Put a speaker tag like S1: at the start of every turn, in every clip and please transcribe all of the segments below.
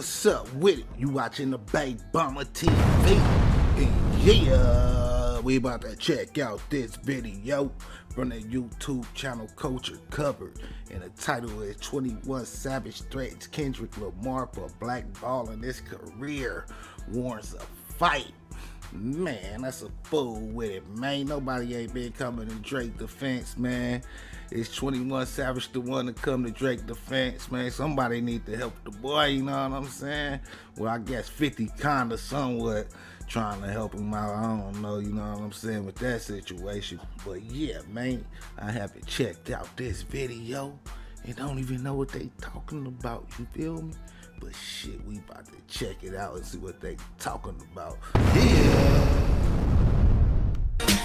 S1: what's up with it? You watching the Big Bomber TV? And yeah, we about to check out this video from the YouTube channel Culture Covered. And the title is 21 Savage Threats Kendrick Lamar for blackballing his career. Warns a fight. Man, that's a fool with it, man. Nobody ain't been coming to Drake defense, man. It's 21 Savage the one to come to Drake defense, man. Somebody need to help the boy, you know what I'm saying? Well, I guess 50 kinda somewhat trying to help him out. I don't know, you know what I'm saying, with that situation. But yeah, man, I haven't checked out this video and don't even know what they talking about, you feel me? But shit, we about to check it out and see what they talking about. Yeah.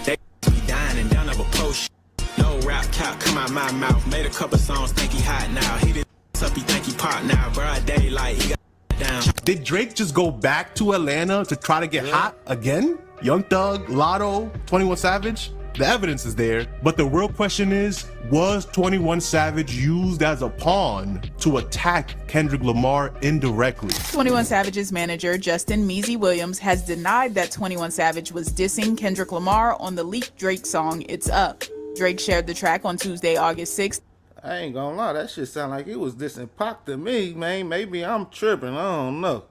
S2: They be dying and down of a post. No rap cap come out my mouth. Made a couple songs, think he hot now. He did up, he think he pop now. Broad daylight, he got down.
S3: Did Drake just go back to Atlanta to try to get hot again? Young Thug, Lotto, 21 Savage? The evidence is there, but the real question is, was 21 Savage used as a pawn to attack Kendrick Lamar indirectly?
S4: 21 Savage's manager, Justin Measy Williams, has denied that 21 Savage was dissing Kendrick Lamar on the leaked Drake song, It's Up. Drake shared the track on Tuesday, August 6th.
S1: I ain't gonna lie, that shit sound like it was dissing Pac to me, man. Maybe I'm tripping, I don't know.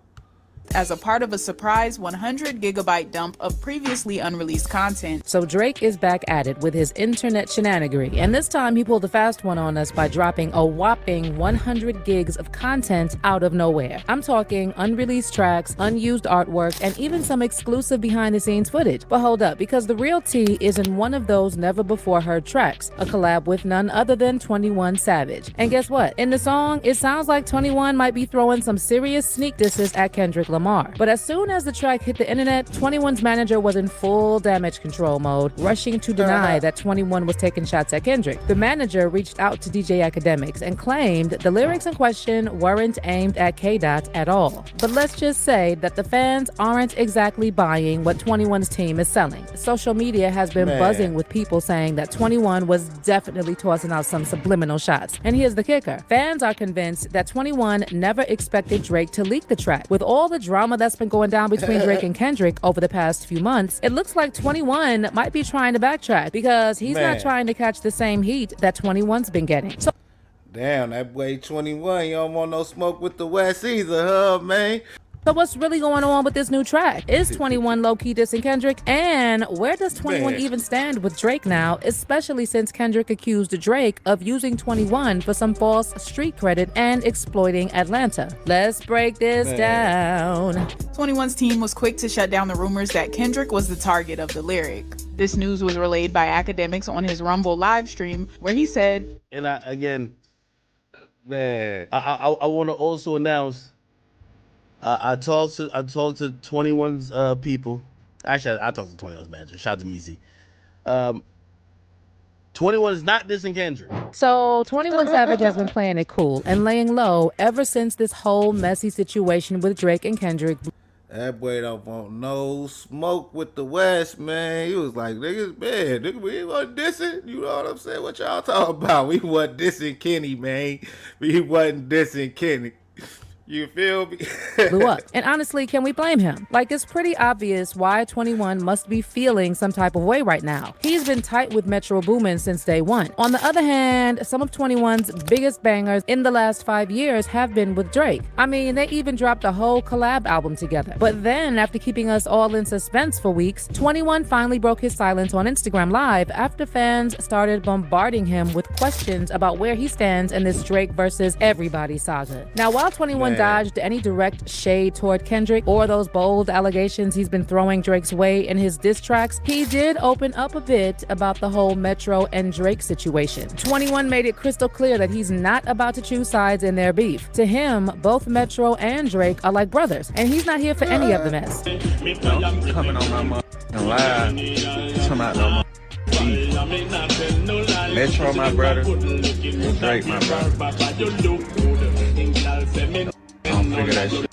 S4: As a part of a surprise 100 gigabyte dump of previously unreleased content.
S5: So Drake is back at it with his internet shenanigery, and this time he pulled a fast one on us by dropping a whopping 100 gigs of content out of nowhere. I'm talking unreleased tracks, unused artwork, and even some exclusive behind-the-scenes footage. But hold up, because the real tea is in one of those never-before-heard tracks, a collab with none other than 21 Savage. And guess what? In the song, it sounds like 21 might be throwing some serious sneak disses at Kendrick Lamar. But as soon as the track hit the internet, 21's manager was in full damage control mode, rushing to deny that 21 was taking shots at Kendrick. The manager reached out to DJ Academics and claimed the lyrics in question weren't aimed at K-Dot at all. But let's just say that the fans aren't exactly buying what 21's team is selling. Social media has been buzzing with people saying that 21 was definitely tossing out some subliminal shots. And here's the kicker. Fans are convinced that 21 never expected Drake to leak the track. With all the drama that's been going down between Drake and Kendrick over the past few months, it looks like 21 might be trying to backtrack because he's not trying to catch the same heat that 21's been getting. So
S1: damn, that boy 21, you don't want no smoke with the West either, huh, man?
S5: So what's really going on with this new track? Is 21 low-key dissing Kendrick? And where does 21 even stand with Drake now, especially since Kendrick accused Drake of using 21 for some false street credit and exploiting Atlanta? Let's break this down.
S4: 21's team was quick to shut down the rumors that Kendrick was the target of the lyric. This news was relayed by Academics on his Rumble live stream, where he said,
S6: and I want to also announce, I talked to 21's people. Actually, I talked to 21's manager. Shout out to Measy. 21 is not dissing Kendrick.
S5: So 21 Savage has been playing it cool and laying low ever since this whole messy situation with Drake and Kendrick.
S1: That boy don't want no smoke with the West, man. He was like, niggas, man, nigga, we wasn't dissing. You know what I'm saying? What y'all talking about? We wasn't dissing Kenny, man. We wasn't dissing Kenny. You feel me?
S5: Blew up. And honestly, can we blame him? Like, it's pretty obvious why 21 must be feeling some type of way right now. He's been tight with Metro Boomin since day one. On the other hand, some of 21's biggest bangers in the last 5 years have been with Drake. I mean, they even dropped a whole collab album together. But then, after keeping us all in suspense for weeks, 21 finally broke his silence on Instagram Live after fans started bombarding him with questions about where he stands in this Drake versus everybody saga. Now, while 21 dodged any direct shade toward Kendrick or those bold allegations he's been throwing Drake's way in his diss tracks, he did open up a bit about the whole Metro and Drake situation. 21 made it crystal clear that he's not about to choose sides in their beef. To him, both Metro and Drake are like brothers, and he's not here for any of the mess.
S7: Coming on my live, come out no beef. Metro my brother, Drake my brother. I don't figure that shit.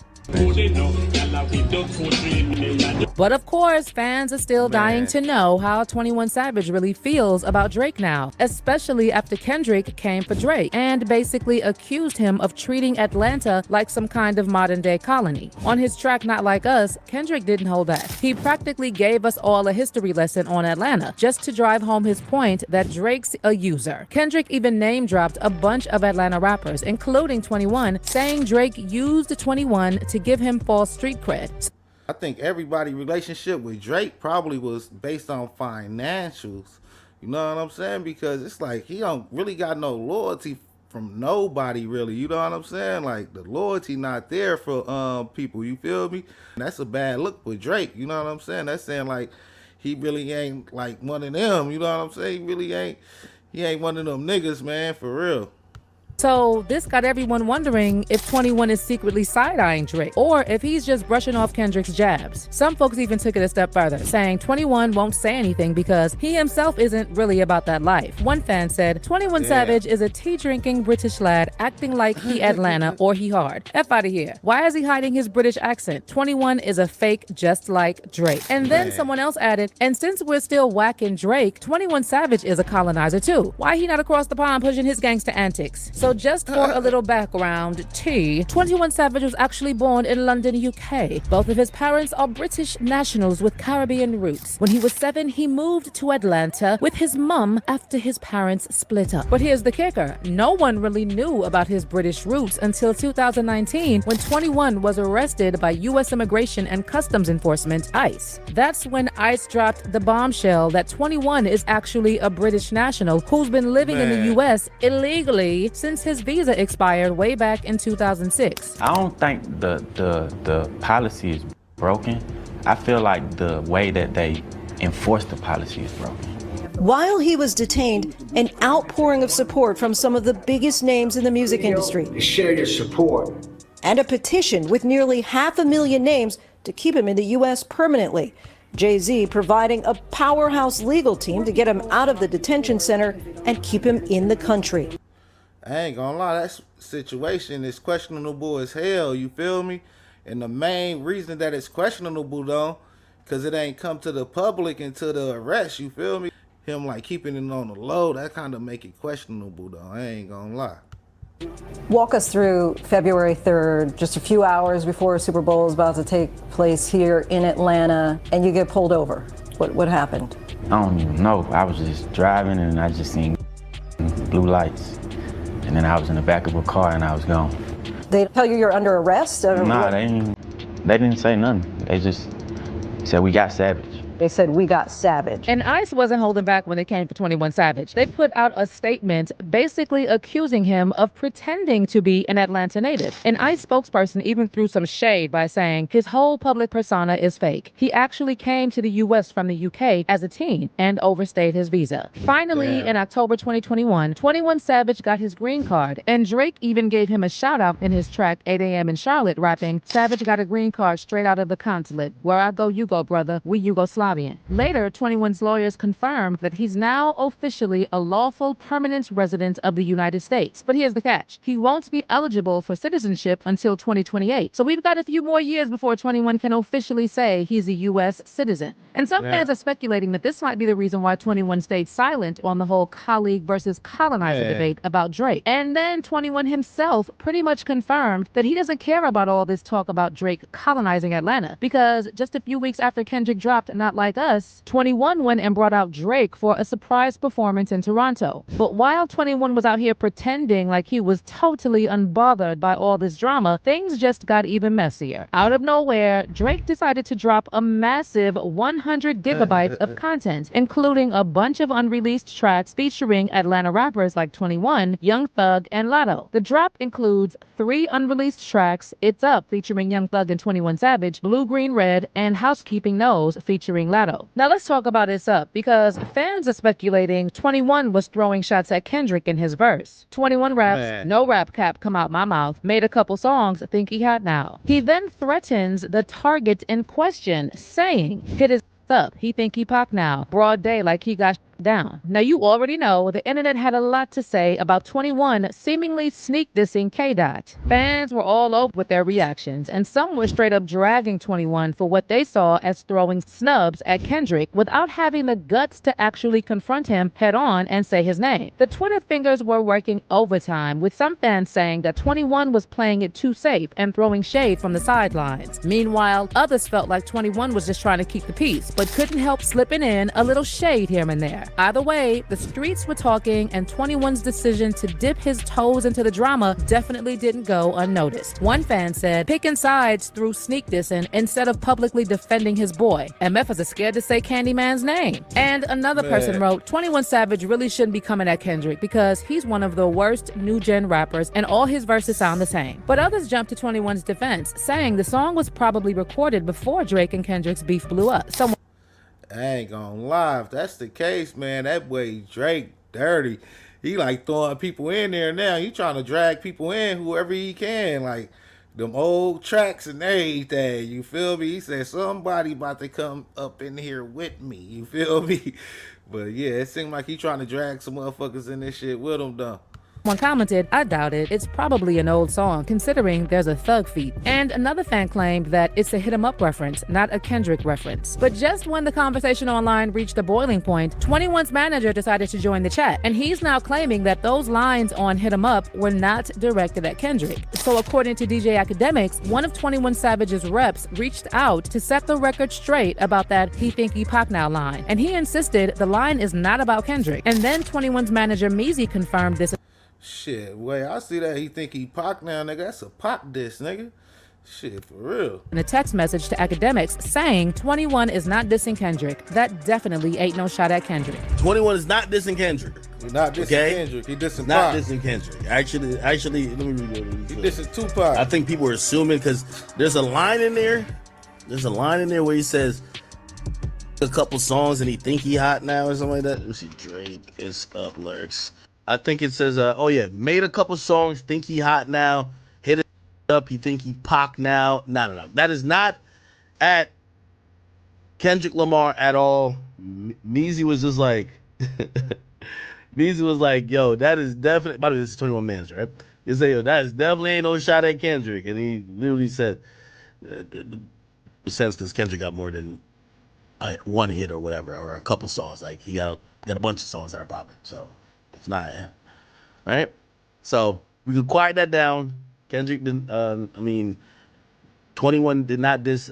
S5: But of course, fans are still dying to know how 21 Savage really feels about Drake now, especially after Kendrick came for Drake and basically accused him of treating Atlanta like some kind of modern-day colony. On his track Not Like Us, Kendrick didn't hold back. He practically gave us all a history lesson on Atlanta, just to drive home his point that Drake's a user. Kendrick even name-dropped a bunch of Atlanta rappers, including 21, saying Drake used 21 to give him false street cred.
S1: I think everybody's relationship with Drake probably was based on financials. You know what I'm saying? Because it's like he don't really got no loyalty from nobody really. You know what I'm saying? Like the loyalty not there for people. You feel me? And that's a bad look for Drake. You know what I'm saying? That's saying like he really ain't like one of them. You know what I'm saying? He really ain't. He ain't one of them niggas, man, for real.
S5: So this got everyone wondering if 21 is secretly side-eyeing Drake, or if he's just brushing off Kendrick's jabs. Some folks even took it a step further, saying 21 won't say anything because he himself isn't really about that life. One fan said, 21 Savage is a tea-drinking British lad acting like he Atlanta or he hard. F out of here. Why is he hiding his British accent? 21 is a fake just like Drake. And then someone else added, and since we're still whacking Drake, 21 Savage is a colonizer too. Why he not across the pond pushing his gangster antics? So just for a little background, 21 Savage was actually born in London, UK. Both of his parents are British nationals with Caribbean roots. When he was 7, he moved to Atlanta with his mum after his parents split up. But here's the kicker. No one really knew about his British roots until 2019 when 21 was arrested by US Immigration and Customs Enforcement, ICE. That's when ICE dropped the bombshell that 21 is actually a British national who's been living in the US illegally since his visa expired way back in 2006.
S7: I don't think the policy is broken. I feel like the way that they enforce the policy is broken.
S8: While he was detained, an outpouring of support from some of the biggest names in the music industry.
S9: Share your support.
S8: And a petition with nearly 500,000 names to keep him in the U.S. permanently. Jay-Z providing a powerhouse legal team to get him out of the detention center and keep him in the country.
S1: I ain't gonna lie, that situation is questionable as hell, you feel me? And the main reason that it's questionable though, cause it ain't come to the public until the arrest, you feel me? Him like keeping it on the low, that kind of make it questionable though, I ain't gonna lie.
S8: Walk us through February 3rd, just a few hours before Super Bowl is about to take place here in Atlanta, and you get pulled over. What happened?
S7: I don't even know. I was just driving and I just seen blue lights. And then I was in the back of a car and I was gone.
S8: They tell you you're under arrest?
S7: Nah, they didn't say nothing. They just said we got Savage.
S8: They said we got Savage.
S5: And ICE wasn't holding back when it came for 21 Savage. They put out a statement basically accusing him of pretending to be an Atlanta native. An ICE spokesperson even threw some shade by saying his whole public persona is fake. He actually came to the US from the UK as a teen and overstayed his visa. Finally, in October 2021, 21 Savage got his green card, and Drake even gave him a shout out in his track 8 AM in Charlotte, rapping, "Savage got a green card straight out of the consulate. Where I go, you go, brother. We Yugoslavian." Later, 21's lawyers confirmed that he's now officially a lawful permanent resident of the United States. But here's the catch. He won't be eligible for citizenship until 2028. So we've got a few more years before 21 can officially say he's a U.S. citizen. And some fans are speculating that this might be the reason why 21 stayed silent on the whole colleague versus colonizer debate about Drake. And then 21 himself pretty much confirmed that he doesn't care about all this talk about Drake colonizing Atlanta, because just a few weeks after Kendrick dropped Not Like Us, 21 went and brought out Drake for a surprise performance in Toronto. But while 21 was out here pretending like he was totally unbothered by all this drama, things just got even messier. Out of nowhere, Drake decided to drop a massive 100 gigabytes of content, including a bunch of unreleased tracks featuring Atlanta rappers like 21, Young Thug, and Latto. The drop includes 3 unreleased tracks: It's Up featuring Young Thug and 21 Savage, Blue Green Red, and Housekeeping Knows featuring Latto. Now let's talk about It's Up, because fans are speculating 21 was throwing shots at Kendrick in his verse. 21 raps, "No rap cap come out my mouth, made a couple songs, think he hot now." He then threatens the target in question, saying, "Hit his up, he think he pop now, broad day like he got down. Now, you already know the internet had a lot to say about 21 seemingly sneak dissing K-Dot. Fans were all over with their reactions, and some were straight up dragging 21 for what they saw as throwing snubs at Kendrick without having the guts to actually confront him head on and say his name. The Twitter fingers were working overtime, with some fans saying that 21 was playing it too safe and throwing shade from the sidelines. Meanwhile, others felt like 21 was just trying to keep the peace, but couldn't help slipping in a little shade here and there. Either way, the streets were talking, and 21's decision to dip his toes into the drama definitely didn't go unnoticed. One fan said, picking sides through sneak dissing instead of publicly defending his boy. MF is scared to say Candyman's name. And another person wrote, 21 Savage really shouldn't be coming at Kendrick because he's one of the worst new gen rappers and all his verses sound the same. But others jumped to 21's defense, saying the song was probably recorded before Drake and Kendrick's beef blew up.
S1: I ain't gonna lie, if that's the case, man, that way Drake dirty. He like throwing people in there now. He trying to drag people in whoever he can, like them old tracks and everything. You feel me? He said somebody about to come up in here with me. You feel me? But yeah, it seemed like he trying to drag some motherfuckers in this shit with him, though.
S5: One commented, I doubt it. It's probably an old song, considering there's a thug feat. And another fan claimed that it's a Hit 'em Up reference, not a Kendrick reference. But just when the conversation online reached a boiling point, 21's manager decided to join the chat. And he's now claiming that those lines on Hit 'em Up were not directed at Kendrick. So according to DJ Academics, one of 21 Savage's reps reached out to set the record straight about that he think he Pac now line. And he insisted the line is not about Kendrick. And then 21's manager Meezy confirmed this.
S1: Shit, wait, I see that he think he Pac now, nigga. That's a Pac diss, nigga. Shit, for real.
S5: In a text message to Academics saying 21 is not dissing Kendrick. That definitely ain't no shot at Kendrick.
S6: 21 is not dissing Kendrick.
S1: He not dissing Kendrick. He dissing
S6: not
S1: Pac.
S6: dissing Kendrick. Actually, let me read it.
S1: He dissing Tupac.
S6: I think people are assuming because there's a line in there. There's a line in there where he says a couple songs and he think he hot now or something like that. Let me see. Drake is up lyrics. I think it says, oh yeah, made a couple songs, think he hot now, hit it up, he think he Pac now. No. That is not at Kendrick Lamar at all. Meezy was just like, Meezy was like, yo, that is definitely, by the way, this is 21 Mans, right? He said, yo, that is definitely ain't no shot at Kendrick. And he literally said, sense because Kendrick got more than one hit or whatever, or a couple songs. Like, he got a bunch of songs that are popping, so. It's not, right? So we could quiet that down. Kendrick didn't. 21 did not diss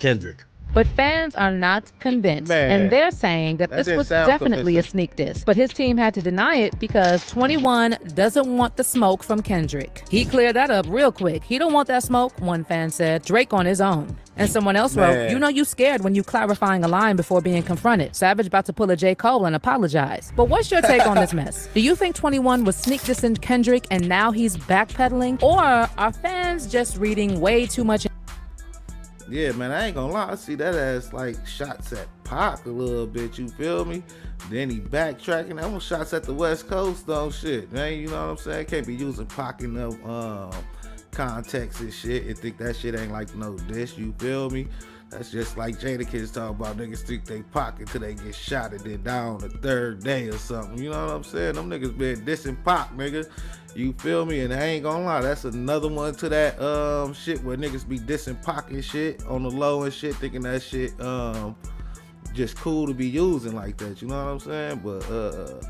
S6: Kendrick.
S5: But fans are not convinced, and they're saying that this was definitely a sneak diss. But his team had to deny it because 21 doesn't want the smoke from Kendrick. He cleared that up real quick. He don't want that smoke, one fan said. Drake on his own. And someone else wrote, you know you scared when you clarifying a line before being confronted. Savage about to pull a J. Cole and apologize. But what's your take on this mess? Do you think 21 was sneak dissing Kendrick and now he's backpedaling? Or are fans just reading way too much?
S1: Yeah, man, I ain't gonna lie. I see that as like shots at Pac a little bit, you feel me? Then he backtracking. That was shots at the West Coast, though. Shit, man, you know what I'm saying? Can't be using Pac in no context and shit and think that shit ain't like no diss, you feel me? That's just like Jada kids talk about niggas think they Pac until they get shot and then die on the third day or something. You know what I'm saying? Them niggas been dissing Pac, nigga. You feel me? And I ain't gonna lie, that's another one to that shit where niggas be dissing Pac and shit on the low and shit, thinking that shit just cool to be using like that. You know what I'm saying? But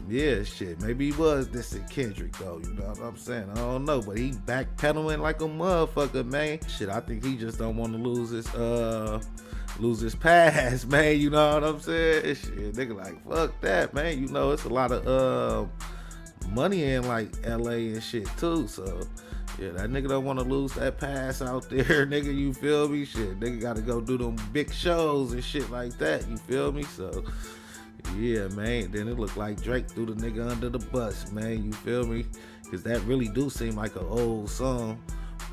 S1: yeah, shit. Maybe he was dissing Kendrick though. You know what I'm saying? I don't know, but he backpedaling like a motherfucker, man. Shit, I think he just don't want to lose his pass, man. You know what I'm saying? Shit, nigga, like fuck that, man. You know, it's a lot of money in like LA and shit too. So yeah, that nigga don't want to lose that pass out there, nigga. You feel me? Shit, nigga got to go do them big shows and shit like that. You feel me? So. Yeah, man. Then it looked like Drake threw the nigga under the bus, man. You feel me? Because that really do seem like an old song.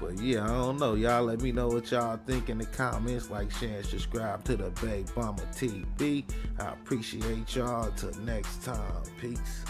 S1: But yeah, I don't know. Y'all let me know what y'all think in the comments. Like, share, and subscribe to the Big Bomber TV. I appreciate y'all. Till next time. Peace.